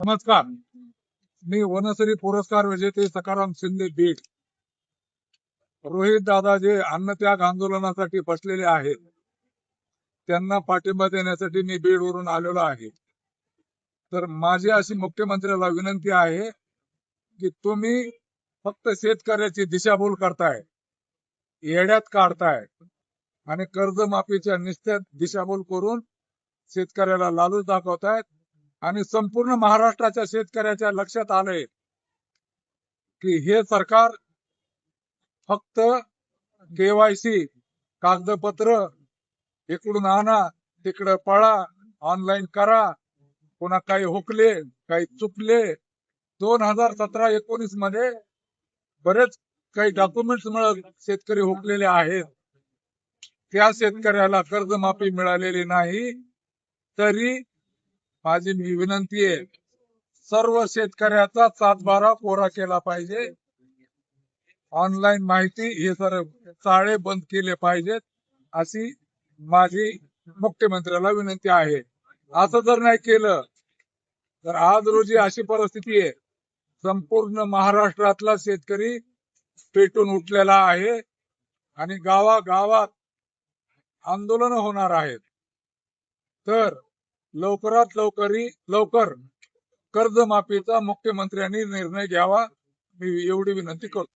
नमस्कार. मी वनश्री पुरस्कार विजेते सखाराम शिंदे बीड. रोहित दादा जे अन्नत्याग आंदोलनासाठी बसलेले आहेत त्यांना पाठिंबा देण्यासाठी मी बीड वरून आलेलो आहे. तर माझी अशी मुख्यमंत्र्याला विनंती आहे की तुम्ही फक्त शेतकऱ्याची दिशाभूल करताय, येड्यात काढताय आणि कर्जमाफीच्या निश्चित दिशाभूल करून शेतकऱ्याला लालूच दाखवतायत. आणि संपूर्ण महाराष्ट्राच्या शेतकऱ्याच्या लक्षात आलंय की हे सरकार फक्त केवायसी कागदपत्र इकडून आणा तिकडे पळा, ऑनलाईन करा, पुन्हा काही हुकले काही चुकले. 2017-19 मध्ये बरेच काही डॉक्युमेंट्स मुळे शेतकरी हुकलेले आहेत. त्या शेतकऱ्याला कर्जमाफी मिळालेली नाही. तरी माझी विनंती आहे, सर्व शेतकऱ्याचा 7/12 कोरा केला पाहिजे. ऑनलाईन माहिती हे सर्व चाळे बंद केले पाहिजेत अशी माझी मुख्यमंत्र्याला विनंती आहे. असं जर नाही केलं तर आज रोजी अशी परिस्थिती आहे, संपूर्ण महाराष्ट्रातला शेतकरी पेटून उठलेला आहे आणि गावागावात आंदोलन होणार आहेत. तर लवकरात लवकर कर्जमाफीचा मुख्यमंत्र्यांनी निर्णय घ्यावा, मी एवढी विनंती करतो.